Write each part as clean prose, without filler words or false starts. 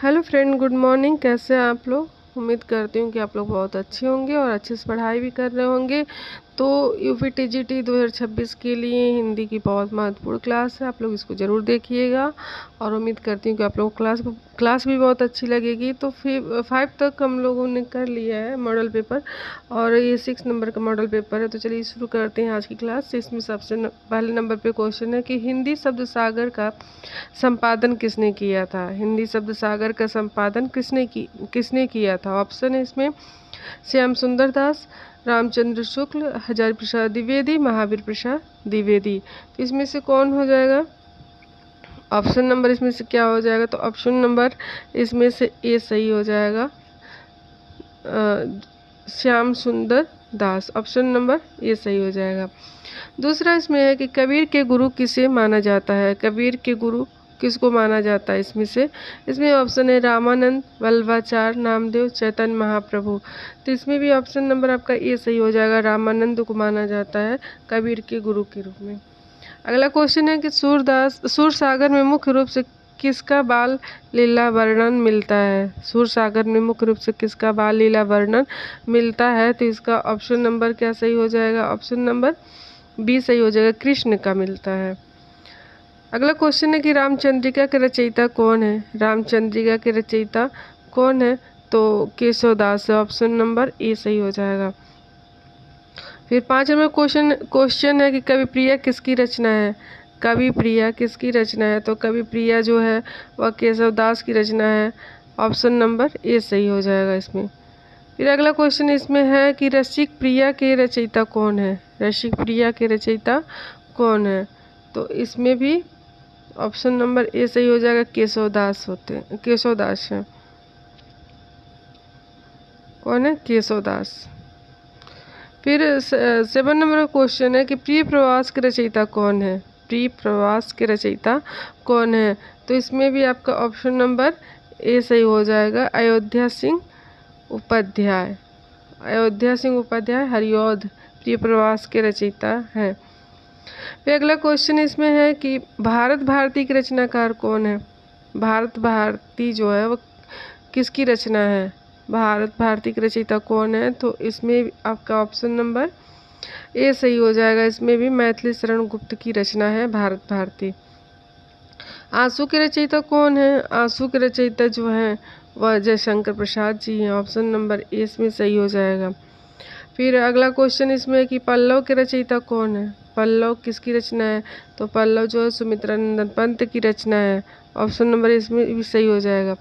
Hello friend, good morning. कैसे हैं आप लोग? उम्मीद करती हूँ कि आप लोग बहुत अच्छे होंगे और अच्छे से पढ़ाई भी कर रहे होंगे। तो यूपीटीजीटी 2026 के लिए हिंदी की बहुत महत्वपूर्ण क्लास है, आप लोग इसको ज़रूर देखिएगा। और उम्मीद करती हूँ कि आप लोगों को क्लास भी बहुत अच्छी लगेगी। तो फिर 5 तक हम लोगों ने कर लिया है मॉडल पेपर, और ये 6 नंबर का मॉडल पेपर है। तो चलिए शुरू करते हैं आज की क्लास। इसमें सबसे पहले नंबर पे क्वेश्चन है कि हिंदी शब्द सागर का संपादन किसने किया था। हिंदी शब्द सागर का संपादन किसने किया था? ऑप्शन है इसमें श्याम सुंदर दास, रामचंद्र शुक्ल, हजारी प्रसाद द्विवेदी, महावीर प्रसाद द्विवेदी। तो इसमें से कौन हो जाएगा? ऑप्शन नंबर इसमें से क्या हो जाएगा? तो ऑप्शन नंबर इसमें से ए सही हो जाएगा, श्याम सुंदर दास। ऑप्शन नंबर ए सही हो जाएगा। दूसरा इसमें है कि कबीर के गुरु किसे माना जाता है। कबीर के गुरु किसको माना जाता है? इसमें ऑप्शन है रामानंद, वल्लभाचार्य, नामदेव, चैतन्य महाप्रभु। तो इसमें भी ऑप्शन नंबर आपका ए सही हो जाएगा, रामानंद को माना जाता है कबीर के गुरु के रूप में। अगला क्वेश्चन है कि सूरसागर में मुख्य रूप से किसका बाल लीला वर्णन मिलता है। सूरसागर में मुख्य रूप से किसका बाल लीला वर्णन मिलता है? तो इसका ऑप्शन नंबर क्या सही हो जाएगा? ऑप्शन नंबर बी सही हो जाएगा, कृष्ण का मिलता है। अगला क्वेश्चन है कि रामचंद्रिका के रचयिता कौन है। रामचंद्रिका के रचयिता कौन है? तो केशवदास है। ऑप्शन नंबर ए सही हो जाएगा। फिर 5 नंबर क्वेश्चन है कि कवि प्रिया किसकी रचना है। कवि प्रिया किसकी रचना है? तो कवि प्रिया जो है वह केशवदास की रचना है। ऑप्शन नंबर ए सही हो जाएगा इसमें। फिर अगला क्वेश्चन इसमें है कि रसिक प्रिया के रचयिता कौन है। रसिक प्रिया के रचयिता कौन है? तो इसमें भी ऑप्शन नंबर ए सही हो जाएगा, केशवदास है। कौन है? केशवदास। फिर 7 नंबर क्वेश्चन है कि प्रिय प्रवास के रचयिता कौन है। प्रिय प्रवास के रचयिता कौन है? तो इसमें भी आपका ऑप्शन नंबर ए सही हो जाएगा, अयोध्या सिंह उपाध्याय। अयोध्या सिंह उपाध्याय हरिऔध प्रिय प्रवास के रचयिता हैं। फिर अगला क्वेश्चन इसमें है कि भारत भारती की रचनाकार कौन है। भारत भारती जो है वो किसकी रचना है। भारत भारती की रचयिता कौन है? तो इसमें आपका ऑप्शन नंबर ए सही हो जाएगा। इसमें भी मैथिली शरण गुप्त की रचना है भारत भारती। आंसू के रचयिता कौन है? आंसू के रचयिता जो है वह जयशंकर प्रसाद जी हैं। ऑप्शन नंबर ए इसमें सही हो जाएगा। फिर अगला क्वेश्चन इसमें है कि पल्लव के रचयिता कौन है। पल्लव किसकी रचना है? तो पल्लव जो है सुमित्रानंदन पंत की रचना है। ऑप्शन नंबर इसमें भी सही हो जाएगा।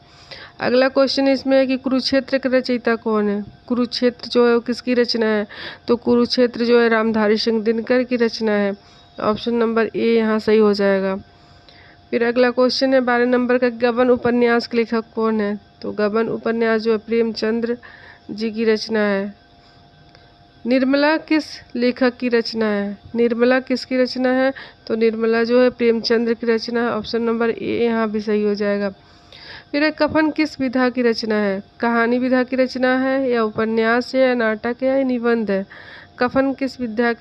अगला क्वेश्चन इसमें है कि कुरुक्षेत्र के रचयिता कौन है। कुरुक्षेत्र जो है वो किसकी रचना है? तो कुरुक्षेत्र जो है रामधारी सिंह दिनकर की रचना है। ऑप्शन नंबर ए यहाँ सही हो जाएगा। फिर अगला क्वेश्चन है 12 नंबर का, गबन उपन्यास के लेखक कौन है। तो गबन उपन्यास जो है प्रेमचंद्र जी की रचना है। निर्मला किस लेखक की रचना है। निर्मला किसकी रचना है? तो निर्मला जो है प्रेमचंद्र की रचना है। ऑप्शन नंबर ए यहाँ भी सही हो जाएगा। फिर कफन किस विधा की रचना है। कहानी विधा की रचना है, या उपन्यास है, या नाटक है, या निबंध है। कफन किस विधा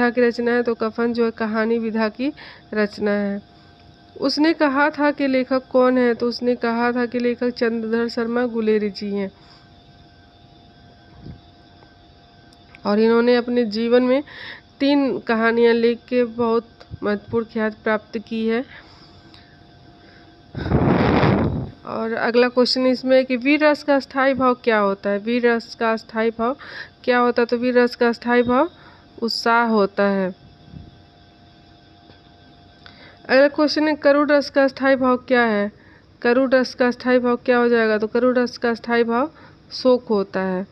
की रचना है? तो कफन जो है कहानी विधा की रचना है। उसने कहा था कि लेखक कौन है। तो उसने कहा था कि लेखक चंद्रधर शर्मा गुलेरी जी हैं, और इन्होंने अपने जीवन में 3 कहानियां लिख के बहुत महत्वपूर्ण ख्याति प्राप्त की है। और अगला क्वेश्चन इसमें है कि वीर रस का स्थायी भाव क्या होता है। वीर रस का स्थायी भाव क्या होता है? तो वीर रस का स्थायी भाव उत्साह होता है। अगला क्वेश्चन है करुण रस का स्थायी भाव क्या है। करुण रस का स्थायी भाव क्या हो जाएगा? तो करुण रस का स्थायी भाव शोक होता है।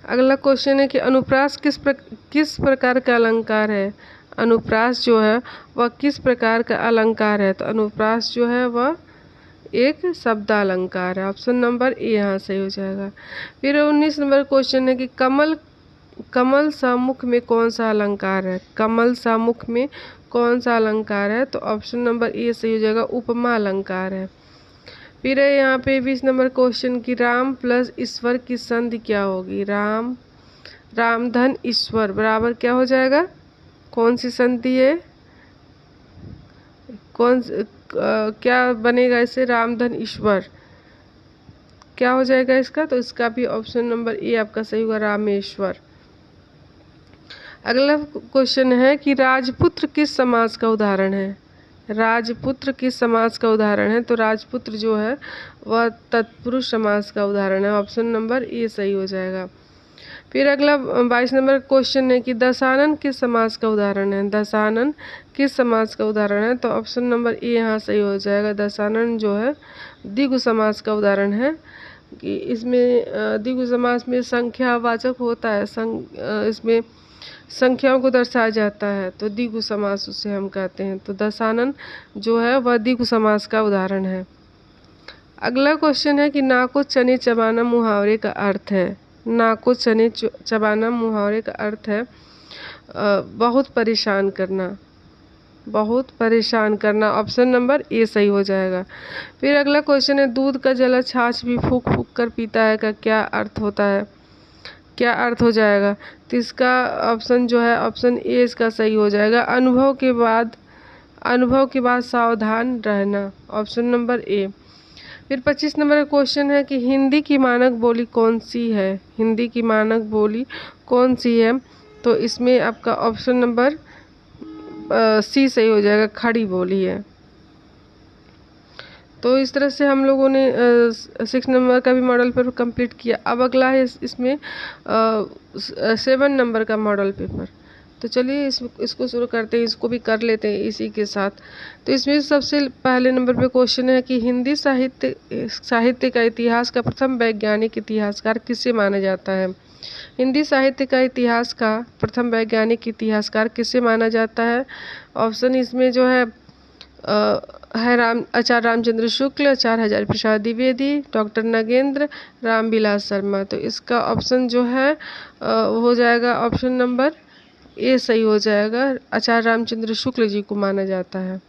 अगला क्वेश्चन है कि अनुप्रास किस प्रकार का अलंकार है। अनुप्रास जो है वह किस प्रकार का अलंकार है? तो अनुप्रास जो है वह एक शब्द अलंकार है। ऑप्शन नंबर ए यहाँ सही हो जाएगा। फिर 19 नंबर क्वेश्चन है कि कमल सम्मुख में कौन सा अलंकार है। कमल सम्मुख में कौन सा अलंकार है? तो ऑप्शन नंबर ए सही हो जाएगा, उपमा अलंकार है। फिर है यहाँ पे 20 नंबर क्वेश्चन की राम प्लस ईश्वर की संधि क्या होगी। राम धन ईश्वर बराबर क्या हो जाएगा? कौन सी संधि है? क्या बनेगा इससे? रामधन ईश्वर क्या हो जाएगा इसका? तो इसका भी ऑप्शन नंबर ए आपका सही होगा, रामेश्वर। अगला क्वेश्चन है कि राजपुत्र किस समाज का उदाहरण है? राजपुत्र किस समाज का उदाहरण है? तो राजपुत्र जो है वह तत्पुरुष समाज का उदाहरण है, ऑप्शन नंबर ए सही हो जाएगा। फिर अगला 22 नंबर क्वेश्चन है कि दशानन किस समाज का उदाहरण है? दशानन किस समाज का उदाहरण है? तो ऑप्शन नंबर ए यहाँ सही हो जाएगा। दशानन जो है द्विगु समाज का उदाहरण है कि इसमें द्विगु समाज में संख्यावाचक होता है, इसमें संख्याओं को दर्शाया जाता है, तो द्विगु समास उसे हम कहते हैं। तो दशानन जो है वह द्विगु समास का उदाहरण है। अगला क्वेश्चन है कि नाको चने चबाना मुहावरे का अर्थ है। नाको चने चबाना मुहावरे का अर्थ है बहुत परेशान करना, बहुत परेशान करना, ऑप्शन नंबर ए सही हो जाएगा। फिर अगला क्वेश्चन है दूध का जला छाछ भी फूक फूक कर पीता है का क्या अर्थ होता है? क्या अर्थ हो जाएगा? तो इसका ऑप्शन जो है ऑप्शन ए इसका सही हो जाएगा, अनुभव के बाद सावधान रहना, ऑप्शन नंबर ए। फिर 25 नंबर का क्वेश्चन है कि हिंदी की मानक बोली कौन सी है? हिंदी की मानक बोली कौन सी है? तो इसमें आपका ऑप्शन नंबर सी सही हो जाएगा, खड़ी बोली है। तो इस तरह से हम लोगों ने 6 नंबर का भी मॉडल पेपर कंप्लीट किया। अब अगला है इसमें 7 नंबर का मॉडल पेपर। तो चलिए इसको शुरू करते हैं, इसको भी कर लेते हैं इसी के साथ। तो इसमें सबसे पहले नंबर पे क्वेश्चन है कि हिंदी साहित्य का इतिहास का प्रथम वैज्ञानिक इतिहासकार किसे माना जाता है? हिंदी साहित्य का इतिहास का प्रथम वैज्ञानिक इतिहासकार किसे माना जाता है? ऑप्शन इसमें जो है आचार्य रामचंद्र शुक्ल, आचार्य हजारी प्रसाद द्विवेदी, डॉक्टर नगेंद्र, रामविलास शर्मा। तो इसका ऑप्शन जो है हो जाएगा ऑप्शन नंबर ए सही हो जाएगा, आचार्य रामचंद्र शुक्ल जी को माना जाता है।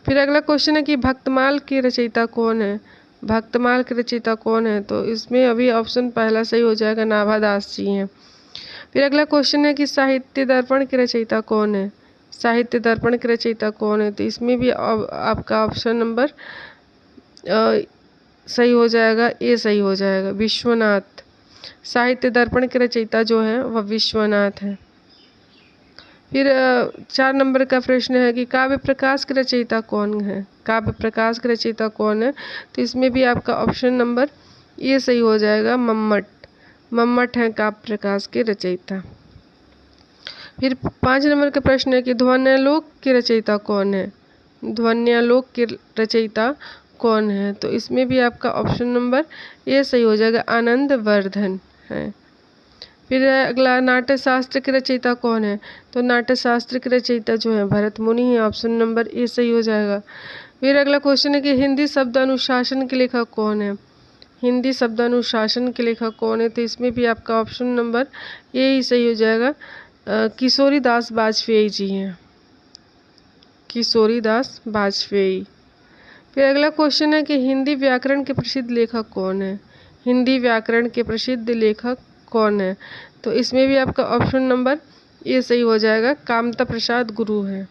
फिर अगला क्वेश्चन है कि भक्तमाल के रचयिता कौन है? भक्तमाल के रचयिता कौन है? तो इसमें अभी ऑप्शन पहला सही हो जाएगा, नाभादास जी हैं। फिर अगला क्वेश्चन है कि साहित्य दर्पण के रचयिता कौन है? साहित्य दर्पण के रचयिता कौन है? तो इसमें भी आपका ऑप्शन नंबर सही हो जाएगा, ए सही हो जाएगा, विश्वनाथ। साहित्य दर्पण के रचयिता जो है वह विश्वनाथ है। फिर 4 नंबर का प्रश्न है कि काव्य प्रकाश के रचयिता कौन है? काव्य प्रकाश के रचयिता कौन है? तो इसमें भी आपका ऑप्शन नंबर ए सही हो जाएगा, मम्मट। मम्मट हैं काव्य प्रकाश के रचयिता। फिर 5 नंबर का प्रश्न है कि ध्वन्यालोक के रचयिता कौन है? ध्वन्यालोक के रचयिता कौन है? तो इसमें भी आपका ऑप्शन नंबर ए सही हो जाएगा, आनंद वर्धन है। फिर अगला नाट्य शास्त्र के रचयिता कौन है? तो नाट्य शास्त्र के रचयिता जो है भरत मुनि है, ऑप्शन नंबर ए सही हो जाएगा। फिर अगला क्वेश्चन है कि हिंदी शब्द अनुशासन के लेखक कौन है? हिंदी शब्द अनुशासन के लेखक कौन है? तो इसमें भी आपका ऑप्शन नंबर ए ही सही हो जाएगा, किशोरीदास बाजपेयी जी हैं, किशोरीदास बाजपेयी। फिर अगला क्वेश्चन है कि हिंदी व्याकरण के प्रसिद्ध लेखक कौन है? हिंदी व्याकरण के प्रसिद्ध लेखक कौन है? तो इसमें भी आपका ऑप्शन नंबर ए सही हो जाएगा, कामता प्रसाद गुरु है।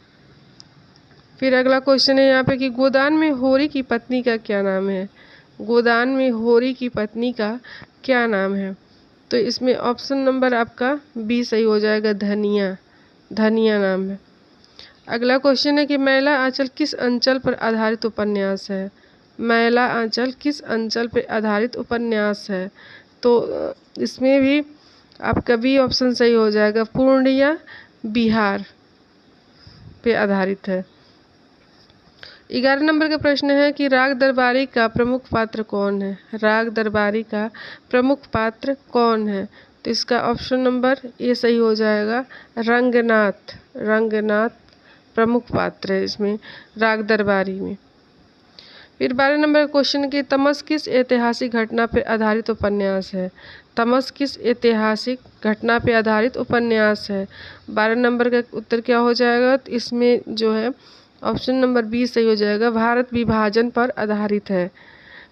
फिर अगला क्वेश्चन है यहाँ पे कि गोदान में होरी की पत्नी का क्या नाम है? गोदान में होरी की पत्नी का क्या नाम है? तो इसमें ऑप्शन नंबर आपका बी सही हो जाएगा, धनिया। धनिया नाम है। अगला क्वेश्चन है कि मैला आंचल किस अंचल पर आधारित उपन्यास है? मैला आंचल किस अंचल पर आधारित उपन्यास है? तो इसमें भी आपका बी ऑप्शन सही हो जाएगा, पूर्णिया बिहार पे आधारित है। 11 नंबर का प्रश्न है कि राग दरबारी का प्रमुख पात्र कौन है? राग दरबारी का प्रमुख पात्र कौन है? तो इसका ऑप्शन नंबर ए सही हो जाएगा, रंगनाथ। रंगनाथ प्रमुख पात्र है इसमें राग दरबारी में। फिर 12 नंबर का क्वेश्चन कि तमस किस ऐतिहासिक घटना पर आधारित उपन्यास है? तमस किस ऐतिहासिक घटना पर आधारित उपन्यास है? 12 नंबर का उत्तर क्या हो जाएगा? तो इसमें जो है ऑप्शन नंबर बी सही हो जाएगा, भारत विभाजन पर आधारित है।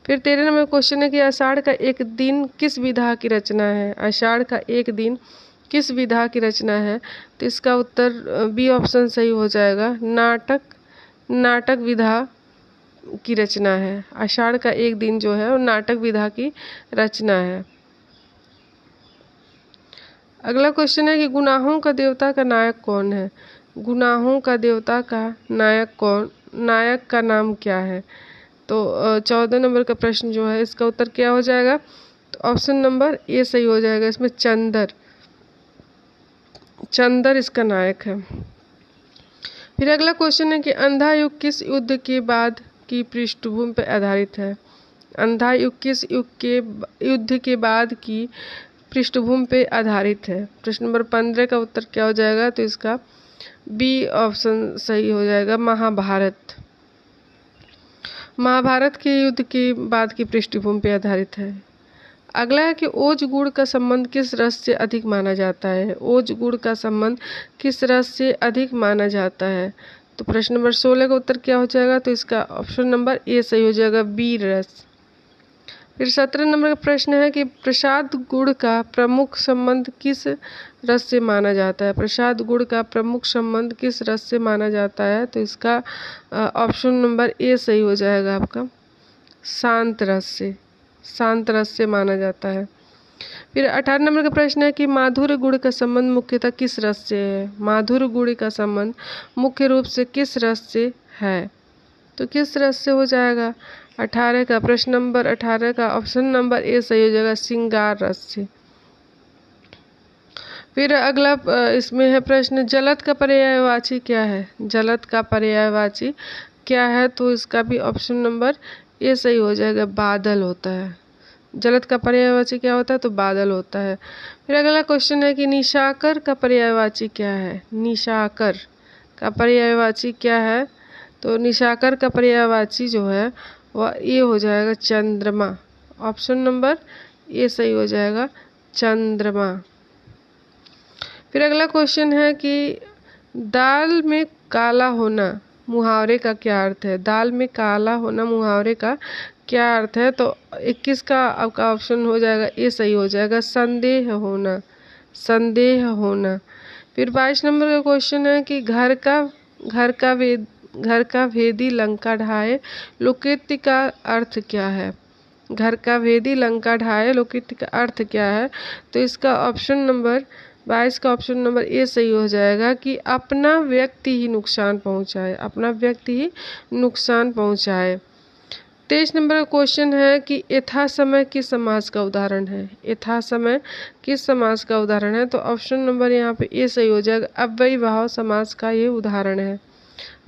फिर 13 नंबर क्वेश्चन है कि आषाढ़ का एक दिन किस विधा की रचना है? आषाढ़ का एक दिन किस विधा की रचना है? तो इसका उत्तर बी ऑप्शन सही हो जाएगा, नाटक विधा की रचना है। आषाढ़ का एक दिन जो है वो नाटक विधा की रचना है। अगला क्वेश्चन है कि गुनाहों का देवता का नायक कौन है? गुनाहों का देवता का नायक का नाम क्या है? तो 14 नंबर का प्रश्न जो है इसका उत्तर क्या हो जाएगा? तो ऑप्शन नंबर ए सही हो जाएगा। इसमें चंदर इसका नायक है। फिर अगला क्वेश्चन है कि अंधा युग किस युद्ध के बाद की पृष्ठभूमि पर आधारित है? अंधा युग किस युद्ध के बाद की पृष्ठभूमि पे आधारित है? प्रश्न नंबर 15 का उत्तर क्या हो जाएगा? तो इसका बी ऑप्शन सही हो जाएगा, महाभारत के युद्ध के बाद की पृष्ठभूमि पे आधारित है। अगला है कि ओज गुड़ का संबंध किस रस से अधिक माना जाता है? ओज गुड़ का संबंध किस रस से अधिक माना जाता है? तो प्रश्न नंबर 16 का उत्तर क्या हो जाएगा? तो इसका ऑप्शन नंबर ए सही हो जाएगा, बी रस। फिर 17 नंबर का प्रश्न है कि प्रसाद गुड़ का प्रमुख संबंध किस रस से माना जाता है? प्रसाद गुड़ का प्रमुख संबंध किस रस से माना जाता है? तो इसका ऑप्शन नंबर ए सही हो जाएगा आपका, शांत रस से माना जाता है। फिर 18 नंबर का प्रश्न है कि माधुर्य गुड़ का संबंध मुख्यतः किस रस से है? माधुर्य गुड़ का संबंध मुख्य रूप से किस रस से है? तो किस रस से हो जाएगा? 18 का प्रश्न नंबर 18 का ऑप्शन नंबर ए सही हो जाएगा, श्रृंगार रस से। फिर अगला इसमें है प्रश्न, जलद का पर्यायवाची क्या है? जलद का पर्यायवाची क्या है? तो इसका भी ऑप्शन नंबर ए सही हो जाएगा, बादल होता है। जलद का पर्यायवाची क्या होता है? तो बादल होता है। फिर अगला क्वेश्चन है कि निशाकर का पर्यायवाची क्या है? निशाकर का पर्यायवाची क्या है? तो निशाकर का पर्यायवाची जो है वह ये हो जाएगा, चंद्रमा। ऑप्शन नंबर ए सही हो जाएगा, चंद्रमा। फिर अगला क्वेश्चन है कि दाल में काला होना मुहावरे का क्या अर्थ है? दाल में काला होना मुहावरे का क्या अर्थ है? तो 21 का आपका ऑप्शन हो जाएगा, ए सही हो जाएगा, संदेह होना। फिर 22 नंबर का क्वेश्चन है कि घर का भेदी लंका ढाए लोकोक्ति का अर्थ क्या है? घर का भेदी लंका ढाए लोकोक्ति का अर्थ क्या है? तो इसका ऑप्शन नंबर 22 का ऑप्शन नंबर ए सही हो जाएगा कि अपना व्यक्ति ही नुकसान पहुंचाए। 23 नंबर का क्वेश्चन है कि यथा समय किस समास का उदाहरण है? यथा समय किस समास का उदाहरण है? तो ऑप्शन नंबर यहाँ पे ए सही हो जाएगा, अव्ययीभाव समास का ये उदाहरण है।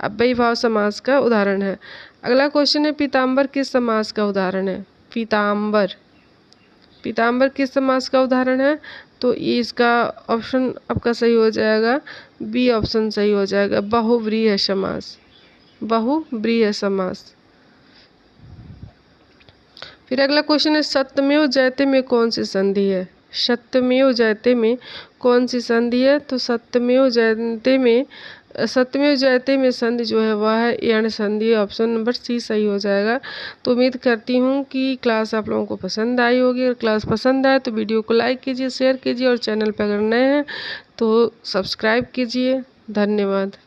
अव्ययीभाव समास का उदाहरण है। अगला क्वेश्चन है, पीताम्बर किस समास का उदाहरण है? पीताम्बर किस समास का उदाहरण है? तो ये इसका ऑप्शन आपका सही हो जाएगा, बी ऑप्शन सही हो जाएगा, बहुव्रीहि समास। फिर अगला क्वेश्चन है, सत्यमेव जयते में कौन सी संधि है? सत्यमेव जयते में कौन सी संधि है? तो सत्यमेव जयते में संधि जो है वह है यण संधि। ऑप्शन नंबर सी सही हो जाएगा। तो उम्मीद करती हूँ कि क्लास आप लोगों को पसंद आई होगी। अगर क्लास पसंद आए तो वीडियो को लाइक कीजिए, शेयर कीजिए और चैनल पर अगर नए हैं तो सब्सक्राइब कीजिए। धन्यवाद।